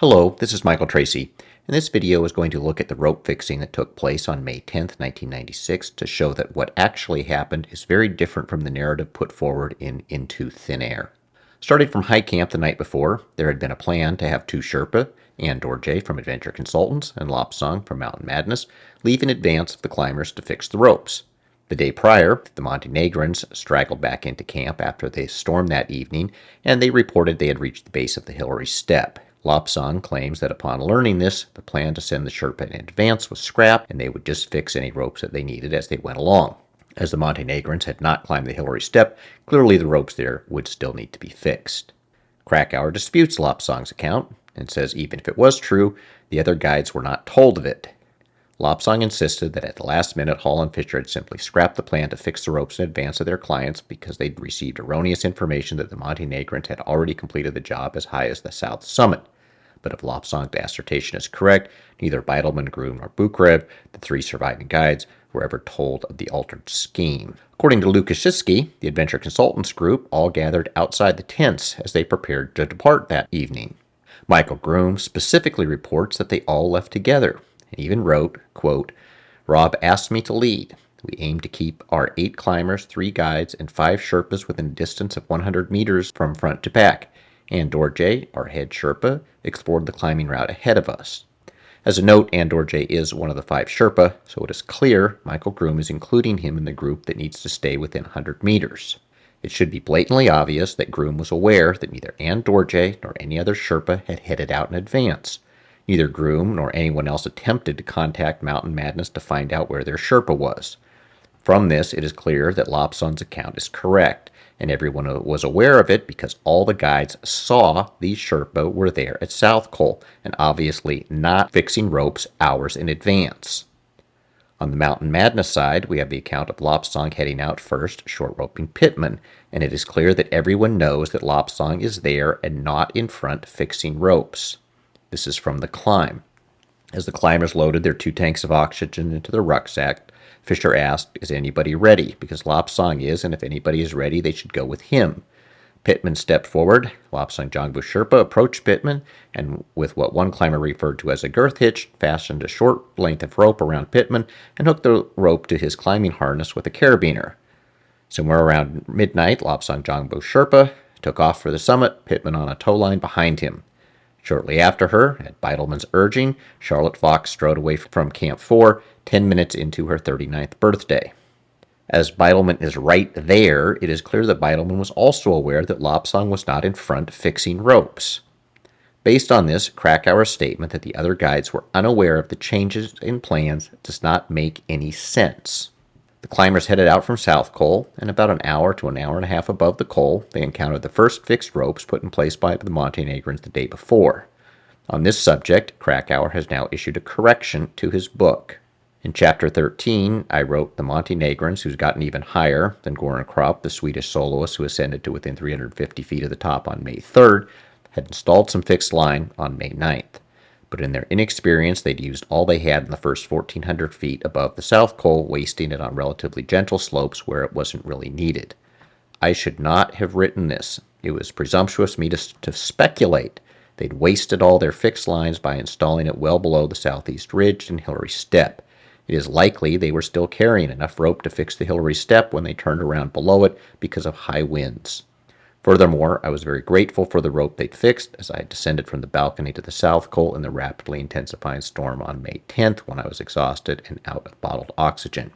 Hello, this is Michael Tracy, and this video is going to look at the rope fixing that took place on May 10th, 1996 to show that what actually happened is very different from the narrative put forward in Into Thin Air. Starting from high camp the night before, there had been a plan to have two Sherpa, Ang Dorje from Adventure Consultants and Lopsang from Mountain Madness, leave in advance of the climbers to fix the ropes. The day prior, the Montenegrins straggled back into camp after they stormed that evening, and they reported they had reached the base of the Hillary Step. Lopsang claims that upon learning this, the plan to send the Sherpa in advance was scrapped, and they would just fix any ropes that they needed as they went along. As the Montenegrins had not climbed the Hillary Step, clearly the ropes there would still need to be fixed. Krakauer disputes Lopsang's account and says even if it was true, the other guides were not told of it. Lopsang insisted that at the last minute, Hall and Fisher had simply scrapped the plan to fix the ropes in advance of their clients because they'd received erroneous information that the Montenegrins had already completed the job as high as the South Summit. But if Lopsang's assertion is correct, neither Beidleman, Groom, nor Bukrev, the three surviving guides, were ever told of the altered scheme. According to Lukashevsky, the Adventure Consultants group all gathered outside the tents as they prepared to depart that evening. Michael Groom specifically reports that they all left together, and even wrote, quote, "Rob asked me to lead. We aim to keep our 8 climbers, 3 guides, and 5 Sherpas within a distance of 100 meters from front to back. Ang Dorje, our head Sherpa, explored the climbing route ahead of us." As a note, Ang Dorje is one of the 5 Sherpa, so it is clear Michael Groom is including him in the group that needs to stay within 100 meters. It should be blatantly obvious that Groom was aware that neither Ang Dorje nor any other Sherpa had headed out in advance. Neither Groom nor anyone else attempted to contact Mountain Madness to find out where their Sherpa was. From this, it is clear that Lopsang's account is correct, and everyone was aware of it because all the guides saw these Sherpa were there at South Col, and obviously not fixing ropes hours in advance. On the Mountain Madness side, we have the account of Lopsang heading out first, short roping Pittman, and it is clear that everyone knows that Lopsang is there and not in front fixing ropes. This is from the climb. As the climbers loaded their 2 tanks of oxygen into their rucksack, Fisher asked, "Is anybody ready?" Because Lopsang is, and if anybody is ready, they should go with him. Pittman stepped forward. Lopsang Jongbu Sherpa approached Pittman, and with what one climber referred to as a girth hitch, fastened a short length of rope around Pittman and hooked the rope to his climbing harness with a carabiner. Somewhere around midnight, Lopsang Jongbu Sherpa took off for the summit, Pittman on a tow line behind him. Shortly after her, at Beidleman's urging, Charlotte Fox strode away from Camp 4, 10 minutes into her 39th birthday. As Beidleman is right there, it is clear that Beidleman was also aware that Lopsang was not in front fixing ropes. Based on this, Krakauer's statement that the other guides were unaware of the changes in plans does not make any sense. The climbers headed out from South Col, and about an hour to an hour and a half above the col, they encountered the first fixed ropes put in place by the Montenegrins the day before. On this subject, Krakauer has now issued a correction to his book. In Chapter 13, I wrote the Montenegrins, who's gotten even higher than Goran Krop, the Swedish soloist who ascended to within 350 feet of the top on May 3rd, had installed some fixed line on May 9th. But in their inexperience, they'd used all they had in the first 1,400 feet above the South Col, wasting it on relatively gentle slopes where it wasn't really needed. I should not have written this. It was presumptuous of me to speculate. They'd wasted all their fixed lines by installing it well below the southeast ridge and Hillary Step. It is likely they were still carrying enough rope to fix the Hillary Step when they turned around below it because of high winds. Furthermore, I was very grateful for the rope they'd fixed as I had descended from the balcony to the South Col in the rapidly intensifying storm on May 10th when I was exhausted and out of bottled oxygen.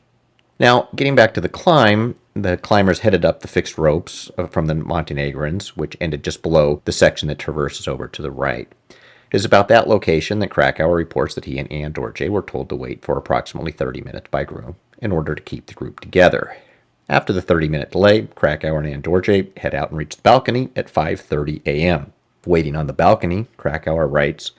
Now, getting back to the climb, the climbers headed up the fixed ropes from the Montenegrins, which ended just below the section that traverses over to the right. It is about that location that Krakauer reports that he and Ang Dorje were told to wait for approximately 30 minutes by Groom in order to keep the group together. After the 30-minute delay, Krakauer and Ang Dorje head out and reach the balcony at 5:30 a.m. Waiting on the balcony, Krakauer writes,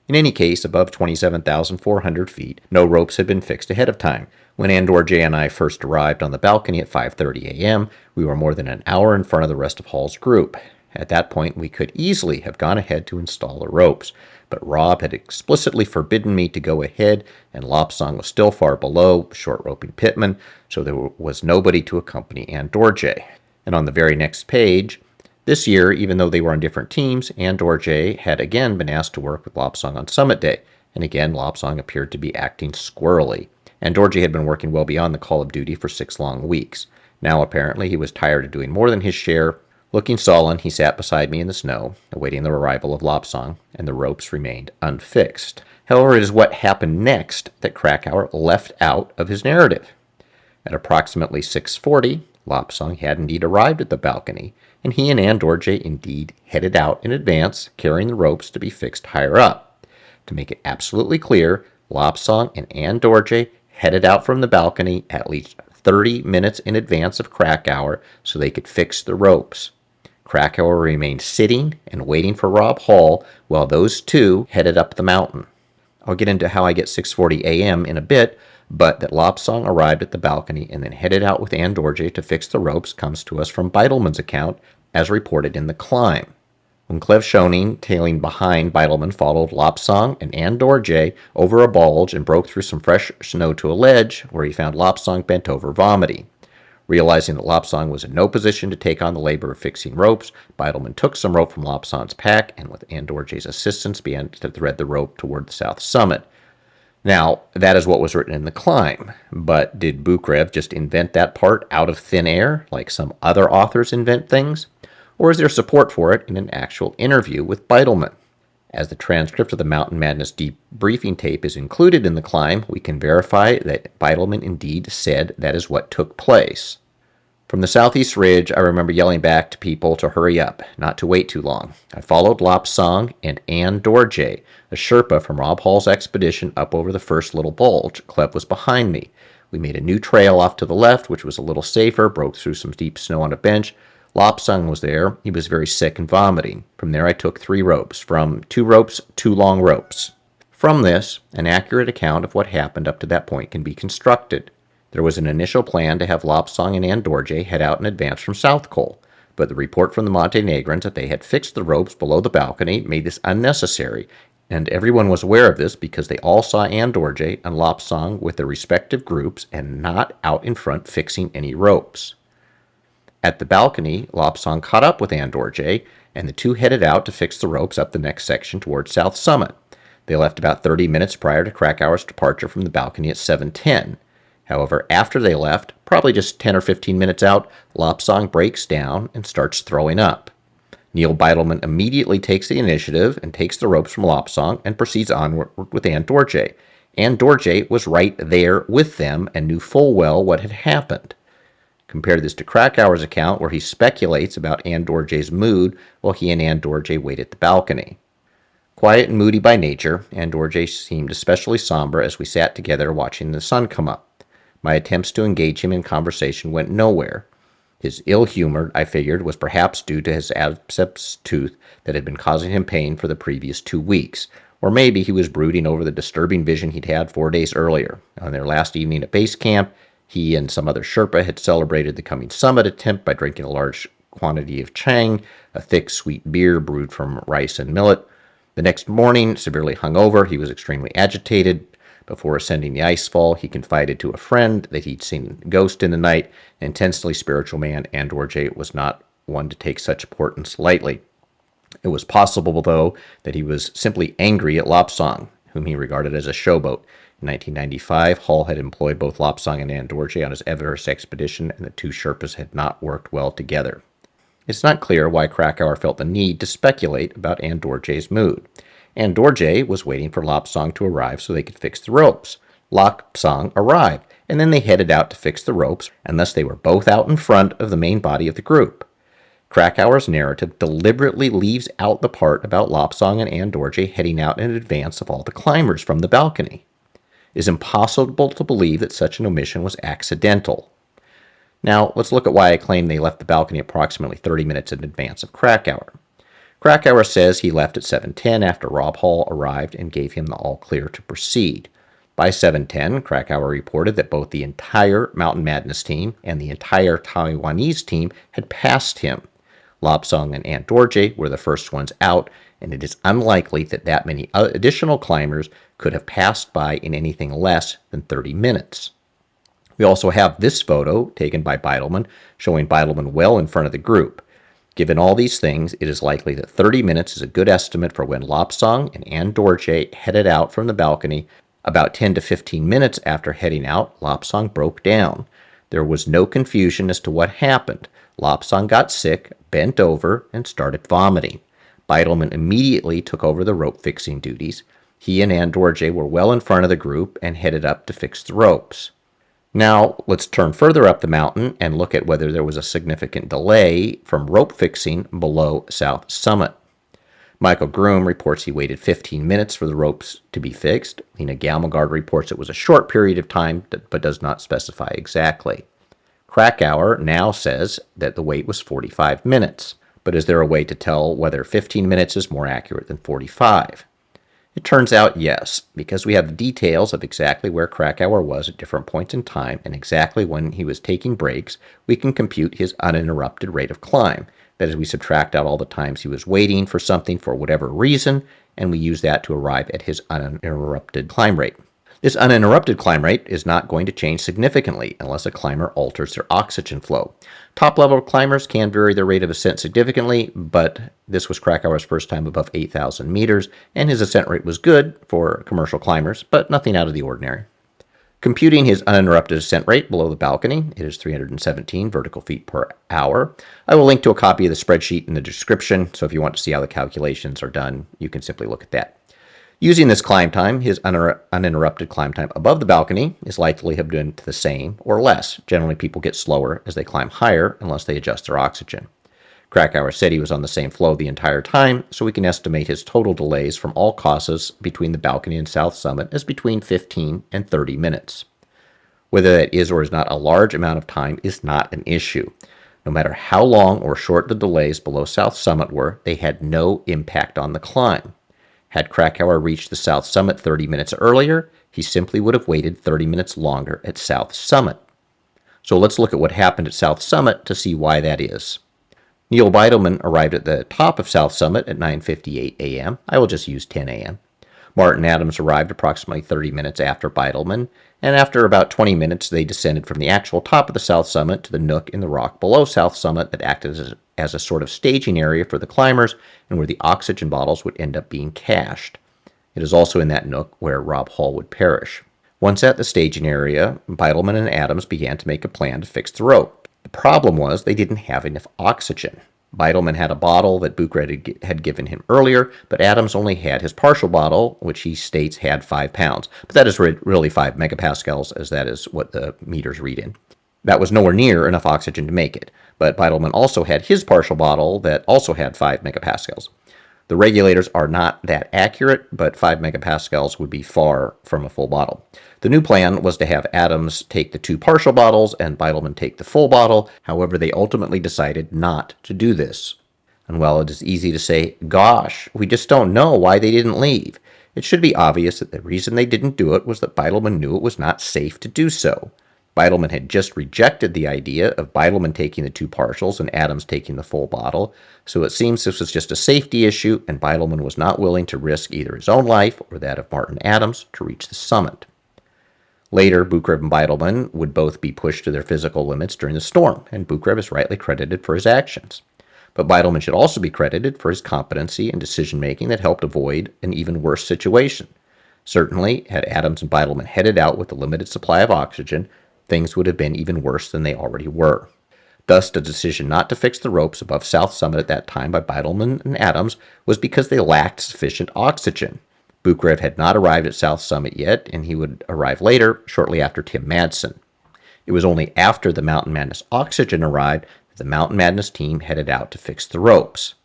"In any case, above 27,400 feet, no ropes had been fixed ahead of time. When Ang Dorje and I first arrived on the balcony at 5:30 a.m., we were more than an hour in front of the rest of Hall's group. At that point, we could easily have gone ahead to install the ropes, but Rob had explicitly forbidden me to go ahead, and Lopsang was still far below, short roping Pittman, so there was nobody to accompany Ang Dorje." And on the very next page, This year, even though they were on different teams, Ang Dorje had again been asked to work with Lopsang on Summit Day, and again Lopsang appeared to be acting squirrely. Ang Dorje had been working well beyond the call of duty for 6 long weeks. Now apparently he was tired of doing more than his share. Looking sullen, he sat beside me in the snow, awaiting the arrival of Lopsang, and the ropes remained unfixed. However, it is what happened next that Krakauer left out of his narrative. At approximately 6:40, Lopsang had indeed arrived at the balcony, and he and Ang Dorje indeed headed out in advance, carrying the ropes to be fixed higher up. To make it absolutely clear, Lopsang and Ang Dorje headed out from the balcony at least 30 minutes in advance of Krakauer so they could fix the ropes. Krakauer remained sitting and waiting for Rob Hall while those two headed up the mountain. I'll get into how I get 6:40 a.m. in a bit, but that Lopsang arrived at the balcony and then headed out with Ang Dorje to fix the ropes comes to us from Beidleman's account, as reported in The Climb. When Clev Schoening, tailing behind Beidleman, followed Lopsang and Ang Dorje over a bulge and broke through some fresh snow to a ledge, where he found Lopsang bent over vomiting. Realizing that Lopsang was in no position to take on the labor of fixing ropes, Beidleman took some rope from Lopsang's pack and with Ang Dorje's assistance began to thread the rope toward the south summit. Now, that is what was written in The Climb, but did Bukrev just invent that part out of thin air, like some other authors invent things? Or is there support for it in an actual interview with Beidleman? As the transcript of the Mountain Madness debriefing tape is included in The Climb, we can verify that Beidleman indeed said that is what took place. From the southeast ridge, I remember yelling back to people to hurry up, not to wait too long. I followed Lopsang and Ang Dorje, a Sherpa from Rob Hall's expedition, up over the first little bulge. Cleb was behind me. We made a new trail off to the left, which was a little safer, broke through some deep snow on a bench. Lopsang was there. He was very sick and vomiting. From there I took 3 ropes. From 2 ropes, 2 long ropes. From this, an accurate account of what happened up to that point can be constructed. There was an initial plan to have Lopsang and Ang Dorje head out in advance from South Col, but the report from the Montenegrins that they had fixed the ropes below the balcony made this unnecessary, and everyone was aware of this because they all saw Ang Dorje and Lopsang with their respective groups and not out in front fixing any ropes. At the balcony, Lopsang caught up with Ang Dorje, and the two headed out to fix the ropes up the next section towards South Summit. They left about 30 minutes prior to Krakauer's departure from the balcony at 7:10. However, after they left, probably just 10 or 15 minutes out, Lopsang breaks down and starts throwing up. Neal Beidleman immediately takes the initiative and takes the ropes from Lopsang and proceeds onward with Ang Dorje. Ang Dorje was right there with them and knew full well what had happened. Compare this to Krakauer's account, where he speculates about Ang Dorje's mood while he and Ang Dorje wait at the balcony. Quiet and moody by nature, Ang Dorje seemed especially somber as we sat together watching the sun come up. My attempts to engage him in conversation went nowhere. His ill humor, I figured, was perhaps due to his abscess tooth that had been causing him pain for the previous 2 weeks, or maybe he was brooding over the disturbing vision he'd had 4 days earlier. On their last evening at base camp, he and some other Sherpa had celebrated the coming summit attempt by drinking a large quantity of chang, a thick, sweet beer brewed from rice and millet. The next morning, severely hungover, he was extremely agitated. Before ascending the icefall, he confided to a friend that he'd seen a ghost in the night. An intensely spiritual man, Ang Dorje was not one to take such importance lightly. It was possible, though, that he was simply angry at Lopsang, whom he regarded as a showboat. In 1995, Hall had employed both Lopsang and Ang Dorje on his Everest expedition, and the 2 Sherpas had not worked well together. It's not clear why Krakauer felt the need to speculate about Ang Dorje's mood. Ang Dorje was waiting for Lopsang to arrive so they could fix the ropes. Lopsang arrived, and then they headed out to fix the ropes, and thus they were both out in front of the main body of the group. Krakauer's narrative deliberately leaves out the part about Lopsang and Ang Dorje heading out in advance of all the climbers from the balcony. It is impossible to believe that such an omission was accidental. Now, let's look at why I claim they left the balcony approximately 30 minutes in advance of Krakauer. Krakauer says he left at 7:10 after Rob Hall arrived and gave him the all-clear to proceed. By 7:10, Krakauer reported that both the entire Mountain Madness team and the entire Taiwanese team had passed him. Lopsang and Ang Dorje were the first ones out, and it is unlikely that that many additional climbers could have passed by in anything less than 30 minutes. We also have this photo taken by Beidleman, showing Beidleman well in front of the group. Given all these things, it is likely that 30 minutes is a good estimate for when Lopsang and Ang Dorje headed out from the balcony. About 10 to 15 minutes after heading out, Lopsang broke down. There was no confusion as to what happened. Lopsang got sick, bent over, and started vomiting. Beidleman immediately took over the rope fixing duties. He and Ang Dorje were well in front of the group and headed up to fix the ropes. Now, let's turn further up the mountain and look at whether there was a significant delay from rope fixing below South Summit. Michael Groom reports he waited 15 minutes for the ropes to be fixed. Lena Galmagard reports it was a short period of time, but does not specify exactly. Krakauer now says that the wait was 45 minutes. But is there a way to tell whether 15 minutes is more accurate than 45? It turns out yes, because we have details of exactly where Krakauer was at different points in time and exactly when he was taking breaks, we can compute his uninterrupted rate of climb. That is, we subtract out all the times he was waiting for something for whatever reason, and we use that to arrive at his uninterrupted climb rate. This uninterrupted climb rate is not going to change significantly unless a climber alters their oxygen flow. Top-level climbers can vary their rate of ascent significantly, but this was Krakauer's first time above 8,000 meters, and his ascent rate was good for commercial climbers, but nothing out of the ordinary. Computing his uninterrupted ascent rate below the balcony, it is 317 vertical feet per hour. I will link to a copy of the spreadsheet in the description, so if you want to see how the calculations are done, you can simply look at that. Using this climb time, his uninterrupted climb time above the balcony is likely to have been the same or less. Generally, people get slower as they climb higher unless they adjust their oxygen. Krakauer said he was on the same flow the entire time, so we can estimate his total delays from all causes between the balcony and South Summit as between 15 and 30 minutes. Whether that is or is not a large amount of time is not an issue. No matter how long or short the delays below South Summit were, they had no impact on the climb. Had Krakauer reached the South Summit 30 minutes earlier, he simply would have waited 30 minutes longer at South Summit. So let's look at what happened at South Summit to see why that is. Neal Beidleman arrived at the top of South Summit at 9:58 a.m. I will just use 10 a.m. Martin Adams arrived approximately 30 minutes after Beidleman, and after about 20 minutes they descended from the actual top of the South Summit to the nook in the rock below South Summit that acted as a sort of staging area for the climbers and where the oxygen bottles would end up being cached. It is also in that nook where Rob Hall would perish. Once at the staging area, Beidleman and Adams began to make a plan to fix the rope. The problem was they didn't have enough oxygen. Beidleman had a bottle that Buchred had given him earlier, but Adams only had his partial bottle, which he states had 5 pounds. But that is really 5 megapascals, as that is what the meters read in. That was nowhere near enough oxygen to make it, but Beidleman also had his partial bottle that also had 5 megapascals. The regulators are not that accurate, but 5 megapascals would be far from a full bottle. The new plan was to have Adams take the 2 partial bottles and Beidleman take the full bottle. However, they ultimately decided not to do this. And while it is easy to say, gosh, we just don't know why they didn't leave, it should be obvious that the reason they didn't do it was that Beidleman knew it was not safe to do so. Beidleman had just rejected the idea of Beidleman taking the 2 partials and Adams taking the full bottle, so it seems this was just a safety issue, and Beidleman was not willing to risk either his own life or that of Martin Adams to reach the summit. Later, Buchred and Beidleman would both be pushed to their physical limits during the storm, and Buchred is rightly credited for his actions. But Beidleman should also be credited for his competency and decision-making that helped avoid an even worse situation. Certainly, had Adams and Beidleman headed out with a limited supply of oxygen, things would have been even worse than they already were. Thus, the decision not to fix the ropes above South Summit at that time by Beidleman and Adams was because they lacked sufficient oxygen. Buchred had not arrived at South Summit yet, and he would arrive later, shortly after Tim Madsen. It was only after the Mountain Madness oxygen arrived that the Mountain Madness team headed out to fix the ropes.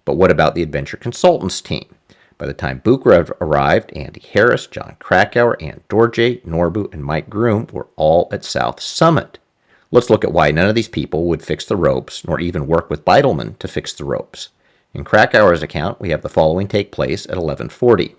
But what about the Adventure Consultants team? By the time Buchred arrived, Andy Harris, John Krakauer, Ang Dorje, Norbu, and Mike Groom were all at South Summit. Let's look at why none of these people would fix the ropes, nor even work with Beidleman to fix the ropes. In Krakauer's account, we have the following take place at 11:40.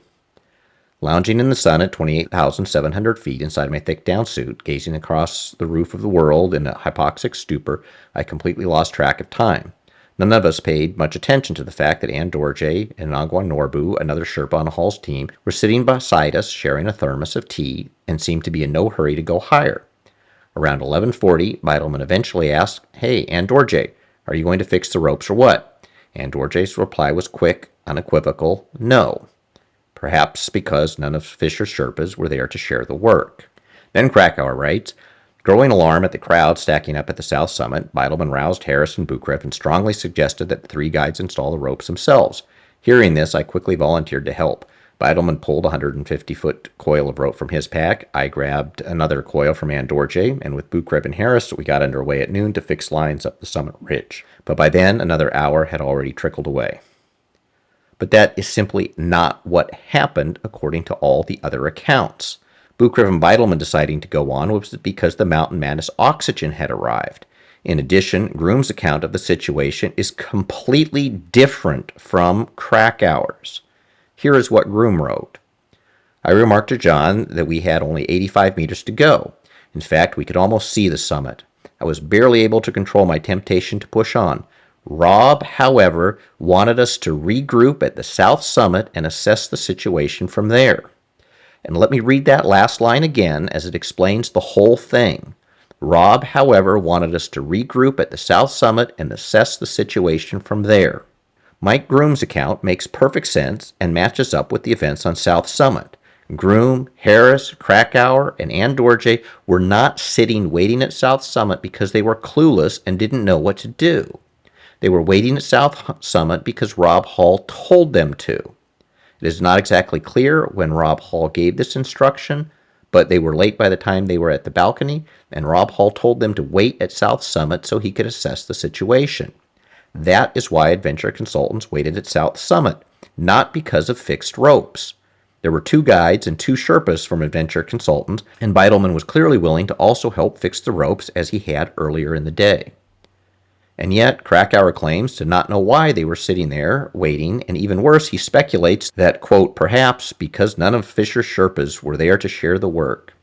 Lounging in the sun at 28,700 feet inside my thick down suit, gazing across the roof of the world in a hypoxic stupor, I completely lost track of time. None of us paid much attention to the fact that Ang Dorje and Nangwon Norbu, another Sherpa on Hall's team, were sitting beside us sharing a thermos of tea and seemed to be in no hurry to go higher. Around 11:40, Beidleman eventually asked, "Hey, Ang Dorje, Are you going to fix the ropes or what? Ang Dorje's reply was quick, unequivocal, no. Perhaps because none of Fisher's Sherpas were there to share the work. Then Krakauer writes, growing alarm at the crowd stacking up at the south summit, Beidleman roused Harris and Buchrev and strongly suggested that the three guides install the ropes themselves. Hearing this, I quickly volunteered to help. Beidleman pulled a 150-foot coil of rope from his pack. I grabbed another coil from Ang Dorje, and with Buchrev and Harris, we got underway at noon to fix lines up the summit ridge. But by then, another hour had already trickled away. But that is simply not what happened according to all the other accounts. Buchrev and Beidleman deciding to go on was because the Mountain Madness oxygen had arrived. In addition, Groom's account of the situation is completely different from Krakauer's. Here is what Groom wrote. I remarked to John that we had only 85 meters to go. In fact, we could almost see the summit. I was barely able to control my temptation to push on. Rob, however, wanted us to regroup at the south summit and assess the situation from there. And let me read that last line again as it explains the whole thing. Rob, however, wanted us to regroup at the south summit and assess the situation from there. Mike Groom's account makes perfect sense and matches up with the events on South Summit. Groom, Harris, Krakauer, and Ang Dorje were not sitting waiting at South Summit because they were clueless and didn't know what to do. They were waiting at South Summit because Rob Hall told them to. It is not exactly clear when Rob Hall gave this instruction, but they were late by the time they were at the balcony, and Rob Hall told them to wait at South Summit so he could assess the situation. That is why adventure consultants waited at South Summit, not because of fixed ropes. There were two guides and two Sherpas from adventure consultants, and Beidleman was clearly willing to also help fix the ropes as he had earlier in the day. And yet, Krakauer claims to not know why they were sitting there waiting, and even worse, he speculates that, quote, perhaps because none of Fisher's Sherpas were there to share the work.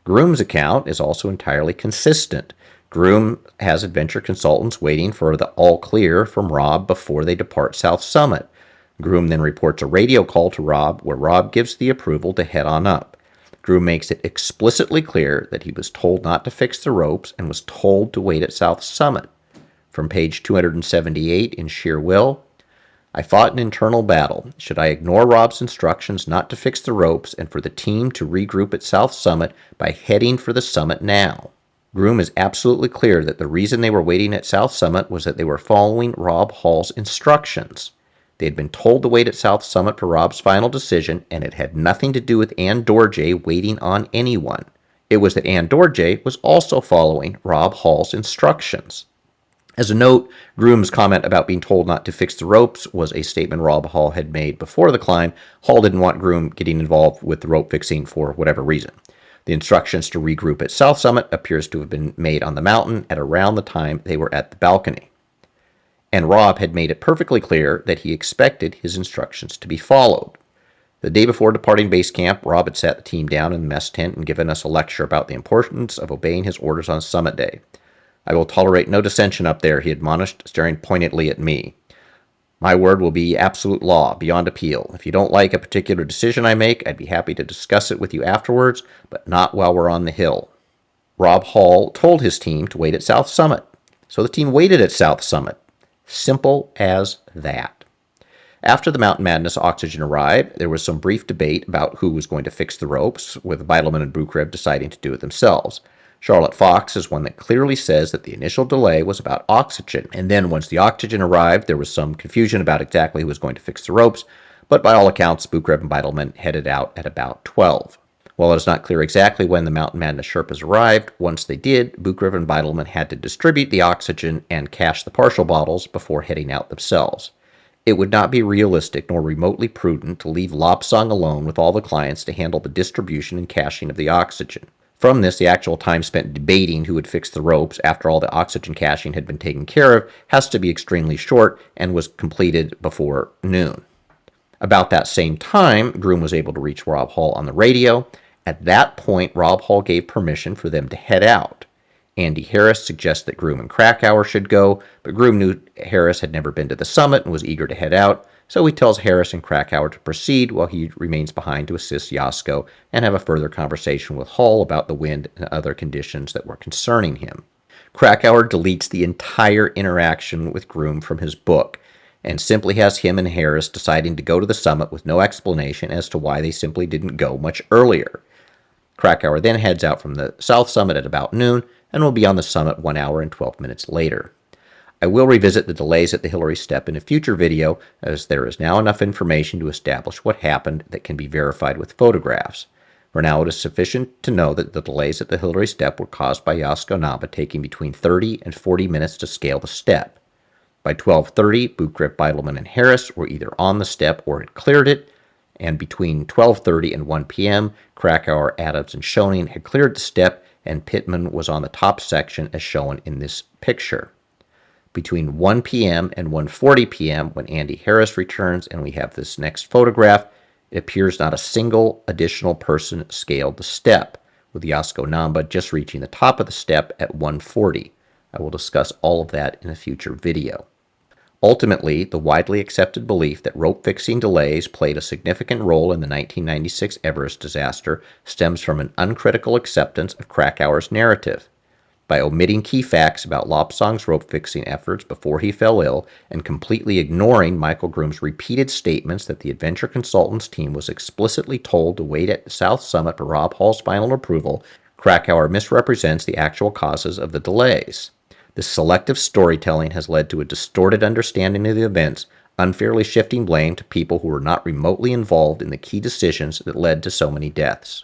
Groom's account is also entirely consistent. Groom has adventure consultants waiting for the all clear from Rob before they depart South Summit. Groom then reports a radio call to Rob where Rob gives the approval to head on up. Groom makes it explicitly clear that he was told not to fix the ropes and was told to wait at South Summit. From page 278 in Sheer Will, I fought an internal battle. Should I ignore Rob's instructions not to fix the ropes and for the team to regroup at South Summit by heading for the summit now? Groom is absolutely clear that the reason they were waiting at South Summit was that they were following Rob Hall's instructions. They had been told to wait at South Summit for Rob's final decision, and it had nothing to do with Ang Dorje waiting on anyone. It was that Ang Dorje was also following Rob Hall's instructions. As a note, Groom's comment about being told not to fix the ropes was a statement Rob Hall had made before the climb. Hall didn't want Groom getting involved with the rope fixing for whatever reason. The instructions to regroup at South Summit appears to have been made on the mountain at around the time they were at the balcony. And Rob had made it perfectly clear that he expected his instructions to be followed. The day before departing base camp, Rob had sat the team down in the mess tent and given us a lecture about the importance of obeying his orders on summit day. I will tolerate no dissension up there, he admonished, staring pointedly at me. My word will be absolute law, beyond appeal. If you don't like a particular decision I make, I'd be happy to discuss it with you afterwards, but not while we're on the hill. Rob Hall told his team to wait at South Summit, so the team waited at South Summit. Simple as that. After the Mountain Madness oxygen arrived, there was some brief debate about who was going to fix the ropes, with Beidleman and Buchrev deciding to do it themselves. Charlotte Fox is one that clearly says that the initial delay was about oxygen, and then once the oxygen arrived, there was some confusion about exactly who was going to fix the ropes, but by all accounts, Buchrev and Beidleman headed out at about 12. While it is not clear exactly when the Mountain Madness Sherpas arrived, once they did, Buchrev and Beidleman had to distribute the oxygen and cache the partial bottles before heading out themselves. It would not be realistic nor remotely prudent to leave Lopsang alone with all the clients to handle the distribution and caching of the oxygen. From this, the actual time spent debating who would fix the ropes after all the oxygen caching had been taken care of has to be extremely short and was completed before noon. About that same time, Groom was able to reach Rob Hall on the radio. At that point, Rob Hall gave permission for them to head out. Andy Harris suggests that Groom and Krakauer should go, but Groom knew Harris had never been to the summit and was eager to head out, so he tells Harris and Krakauer to proceed while he remains behind to assist Yasko and have a further conversation with Hall about the wind and other conditions that were concerning him. Krakauer deletes the entire interaction with Groom from his book and simply has him and Harris deciding to go to the summit with no explanation as to why they simply didn't go much earlier. Krakauer then heads out from the South Summit at about noon and will be on the summit 1 hour and 12 minutes later. I will revisit the delays at the Hillary step in a future video, as there is now enough information to establish what happened that can be verified with photographs. For now, it is sufficient to know that the delays at the Hillary step were caused by Yasko Namba taking between 30 and 40 minutes to scale the step. By 12:30, Buchert, Beidleman, and Harris were either on the step or had cleared it, and between 12:30 and 1 p.m., Krakauer, Adams, and Schoening had cleared the step, and Pittman was on the top section as shown in this picture. Between 1 p.m. and 1:40 p.m., when Andy Harris returns and we have this next photograph, it appears not a single additional person scaled the step, with Yasko Namba just reaching the top of the step at 1:40. I will discuss all of that in a future video. Ultimately, the widely accepted belief that rope fixing delays played a significant role in the 1996 Everest disaster stems from an uncritical acceptance of Krakauer's narrative. By omitting key facts about Lopsang's rope fixing efforts before he fell ill and completely ignoring Michael Groom's repeated statements that the Adventure Consultants team was explicitly told to wait at the South Summit for Rob Hall's final approval, Krakauer misrepresents the actual causes of the delays. This selective storytelling has led to a distorted understanding of the events, unfairly shifting blame to people who were not remotely involved in the key decisions that led to so many deaths.